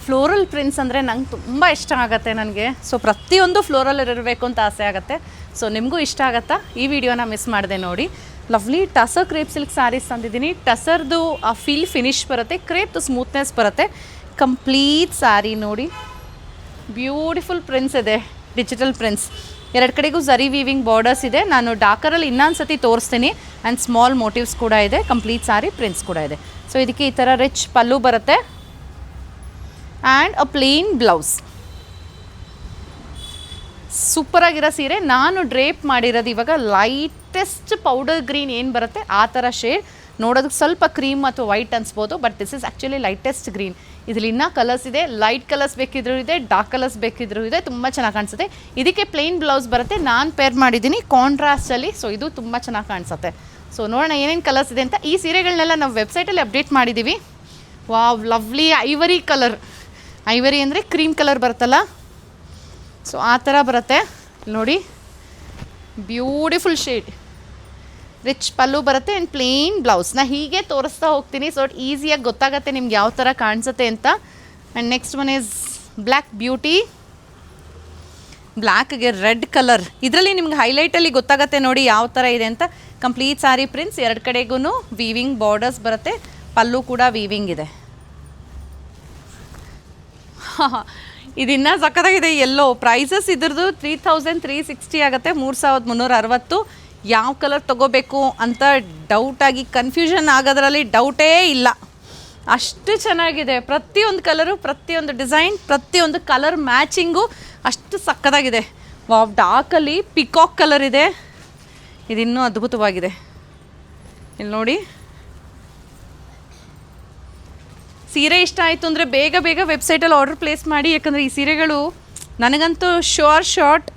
Floral prints ಅಂದರೆ ನಂಗೆ ತುಂಬ ಇಷ್ಟ ಆಗುತ್ತೆ ನನಗೆ. ಸೊ ಪ್ರತಿಯೊಂದು ಫ್ಲೋರಲ್ ಇರಬೇಕು ಅಂತ ಆಸೆ ಆಗುತ್ತೆ. ಸೊ ನಿಮಗೂ ಇಷ್ಟ ಆಗುತ್ತಾ? ಈ ವಿಡಿಯೋನ ಮಿಸ್ ಮಾಡಿದೆ ನೋಡಿ. Lovely tussar crepe silk saris ತಂದಿದ್ದೀನಿ. ಟಸರ್ದು ಆ ಫಿನಿಶ್ ಬರುತ್ತೆ, ಕ್ರೇಪ್ದು ಸ್ಮೂತ್ನೆಸ್ ಬರುತ್ತೆ. ಕಂಪ್ಲೀಟ್ ಸ್ಯಾರಿ ನೋಡಿ, ಬ್ಯೂಟಿಫುಲ್ ಪ್ರಿಂಟ್ಸ್ ಇದೆ, ಡಿಜಿಟಲ್ ಪ್ರಿಂಟ್ಸ್. ಎರಡು ಕಡೆಗೂ ಝರಿ ವೀವಿಂಗ್ ಬಾರ್ಡರ್ಸ್ ಇದೆ. ನಾನು ಡಾರ್ಕರಲ್ಲಿ ಇನ್ನೊಂದು ಸತಿ ತೋರಿಸ್ತೀನಿ. ಆ್ಯಂಡ್ ಸ್ಮಾಲ್ ಮೋಟಿವ್ಸ್ ಕೂಡ ಇದೆ. ಕಂಪ್ಲೀಟ್ ಸ್ಯಾರಿ ಪ್ರಿಂಟ್ಸ್ ಕೂಡ ಇದೆ. ಸೊ ಇದಕ್ಕೆ ಈ ಥರ ರಿಚ್ ಪಲ್ಲು ಬರುತ್ತೆ ಆ್ಯಂಡ್ ಅ ಪ್ಲೇನ್ ಬ್ಲೌಸ್. ಸೂಪರಾಗಿರೋ ಸೀರೆ. ನಾನು ಡ್ರೇಪ್ ಮಾಡಿರೋದು ಇವಾಗ ಲೈಟೆಸ್ಟ್ ಪೌಡರ್ ಗ್ರೀನ್ ಏನು ಬರುತ್ತೆ ಆ ಥರ ಶೇಡ್. ನೋಡೋದಕ್ಕೆ ಸ್ವಲ್ಪ ಕ್ರೀಮ್ ಅಥವಾ ವೈಟ್ ಅನ್ಸ್ಬೋದು, but this is actually lightest green. ಇದರಲ್ಲಿ ಇನ್ನೂ ಕಲರ್ಸ್ ಇದೆ. ಲೈಟ್ ಕಲರ್ಸ್ ಬೇಕಿದ್ರೂ ಇದೆ, ಡಾರ್ಕ್ ಕಲರ್ಸ್ ಬೇಕಿದ್ರೂ ಇದೆ. ತುಂಬ ಚೆನ್ನಾಗಿ ಕಾಣಿಸುತ್ತೆ. ಇದಕ್ಕೆ ಪ್ಲೇನ್ ಬ್ಲೌಸ್ ಬರುತ್ತೆ. ನಾನು ಪೇರ್ ಮಾಡಿದ್ದೀನಿ ಕಾಂಟ್ರಾಸ್ಟಲ್ಲಿ. ಸೊ ಇದು ತುಂಬ ಚೆನ್ನಾಗಿ ಕಾಣಿಸುತ್ತೆ. ಸೊ ನೋಡೋಣ ಏನೇನು ಕಲರ್ಸ್ ಇದೆ ಅಂತ. ಈ ಸೀರೆಗಳನ್ನೆಲ್ಲ ನಾವು ವೆಬ್ಸೈಟಲ್ಲಿ ಅಪ್ಡೇಟ್ ಮಾಡಿದ್ದೀವಿ. Wow, lovely ivory colour. Ivory ಅಂದರೆ ಕ್ರೀಮ್ ಕಲರ್ ಬರುತ್ತಲ್ಲ, ಸೊ ಆ ಥರ ಬರುತ್ತೆ ನೋಡಿ. ಬ್ಯೂಟಿಫುಲ್ ಶೇಡ್, ರಿಚ್ ಪಲ್ಲು ಬರುತ್ತೆ ಆ್ಯಂಡ್ ಪ್ಲೇನ್ ಬ್ಲೌಸ್. ನಾ ಹೀಗೆ ತೋರಿಸ್ತಾ ಹೋಗ್ತೀನಿ, ಸೊ ಈಸಿಯಾಗಿ ಗೊತ್ತಾಗುತ್ತೆ ನಿಮ್ಗೆ ಯಾವ ಥರ ಕಾಣಿಸುತ್ತೆ ಅಂತ. And next one is black beauty. ಬ್ಲ್ಯಾಕ್ಗೆ ರೆಡ್ ಕಲರ್. ಇದರಲ್ಲಿ ನಿಮ್ಗೆ ಹೈಲೈಟಲ್ಲಿ ಗೊತ್ತಾಗುತ್ತೆ ನೋಡಿ ಯಾವ ಥರ ಇದೆ ಅಂತ. ಕಂಪ್ಲೀಟ್ ಸ್ಯಾರಿ ಪ್ರಿಂಟ್ಸ್, ಎರಡು ಕಡೆಗೂ ವೀವಿಂಗ್ ಬಾರ್ಡರ್ಸ್ ಬರುತ್ತೆ. ಪಲ್ಲು ಕೂಡ ವೀವಿಂಗ್ ಇದೆ. ಇದಿನ್ನೂ ಸಕ್ಕತ್ತಾಗಿದೆ. ಎಲ್ಲೋ ಪ್ರೈಸಸ್ ಇದ್ರದ್ದು 3360 ಆಗುತ್ತೆ, 3360. ಯಾವ ಕಲರ್ ತೊಗೋಬೇಕು ಅಂತ ಡೌಟಾಗಿ ಕನ್ಫ್ಯೂಷನ್ ಆಗೋದ್ರಲ್ಲಿ ಡೌಟೇ ಇಲ್ಲ. ಅಷ್ಟು ಚೆನ್ನಾಗಿದೆ. ಪ್ರತಿಯೊಂದು ಕಲರು, ಪ್ರತಿಯೊಂದು ಡಿಸೈನ್, ಪ್ರತಿಯೊಂದು ಕಲರ್ ಮ್ಯಾಚಿಂಗು ಅಷ್ಟು ಸಕ್ಕತ್ತಾಗಿದೆ. ವಾವ್, ಡಾರ್ಕಲ್ಲಿ ಪಿಕಾಕ್ ಕಲರ್ ಇದೆ. ಇದಿನ್ನೂ ಅದ್ಭುತವಾಗಿದೆ. ಇಲ್ಲಿ ನೋಡಿ, ಸೀರೆ ಇಷ್ಟ ಆಯಿತು ಅಂದರೆ ಬೇಗ ಬೇಗ ವೆಬ್ಸೈಟಲ್ಲಿ ಆರ್ಡರ್ ಪ್ಲೇಸ್ ಮಾಡಿ. ಯಾಕಂದರೆ ಈ ಸೀರೆಗಳು ನನಗಂತೂ ಶಾರ್ಟ್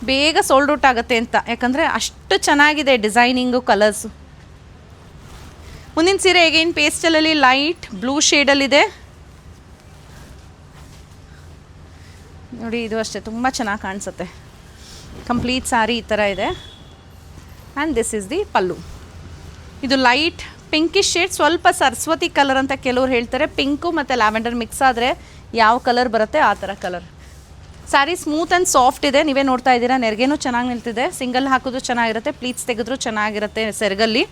ಬೇಗ ಸೋಲ್ಡ್ ಔಟ್ ಆಗುತ್ತೆ ಅಂತ. ಯಾಕಂದರೆ ಅಷ್ಟು ಚೆನ್ನಾಗಿದೆ ಡಿಸೈನಿಂಗು, ಕಲರ್ಸು. ಮುಂದಿನ ಸೀರೆ ಹೇಗೇನು ಪೇಸ್ಟಲಲ್ಲಿ ಲೈಟ್ ಬ್ಲೂ ಶೇಡಲ್ಲಿದೆ ನೋಡಿ. ಇದು ಅಷ್ಟೇ ತುಂಬ ಚೆನ್ನಾಗಿ ಕಾಣಿಸುತ್ತೆ. ಕಂಪ್ಲೀಟ್ ಸ್ಯಾರಿ ಈ ಥರ ಇದೆ. ಆ್ಯಂಡ್ ದಿಸ್ ಈಸ್ ದಿ ಪಲ್ಲು. ಇದು ಲೈಟ್ ಪಿಂಕಿಶ್ ಶೇಡ್, ಸ್ವಲ್ಪ ಸರಸ್ವತಿ ಕಲರ್ ಅಂತ ಕೆಲವ್ರು ಹೇಳ್ತಾರೆ. ಪಿಂಕು ಮತ್ತು ಲ್ಯಾವೆಂಡರ್ ಮಿಕ್ಸ್ ಆದರೆ ಯಾವ ಕಲರ್ ಬರುತ್ತೆ ಆ ಥರ colour. Sari smooth and soft ಇದೆ. ನೀವೇ ನೋಡ್ತಾ ಇದ್ದೀರಾ. ನೆರಿಗೆನೂ ಚೆನ್ನಾಗಿ ನಿಲ್ತಿದೆ. ಸಿಂಗಲ್ ಹಾಕಿದ್ರು ಚೆನ್ನಾಗಿರುತ್ತೆ, ಪ್ಲೀಟ್ಸ್ ತೆಗೆದ್ರೂ ಚೆನ್ನಾಗಿರುತ್ತೆ ಸೆರಗಲ್ಲಿ.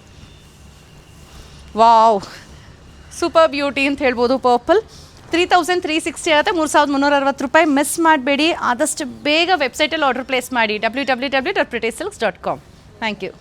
ವಾವ್, ಸೂಪರ್ ಬ್ಯೂಟಿ ಅಂತ ಹೇಳ್ಬೋದು. ಪರ್ಪಲ್ 3360 ಆಗುತ್ತೆ, 3360 ಮಿಸ್ ಮಾಡಬೇಡಿ. ಆದಷ್ಟು ಬೇಗ ವೆಬ್ಸೈಟಲ್ಲಿ ಆರ್ಡರ್ ಪ್ಲೇಸ್ ಮಾಡಿ. www.prettysilks.com. Thank you.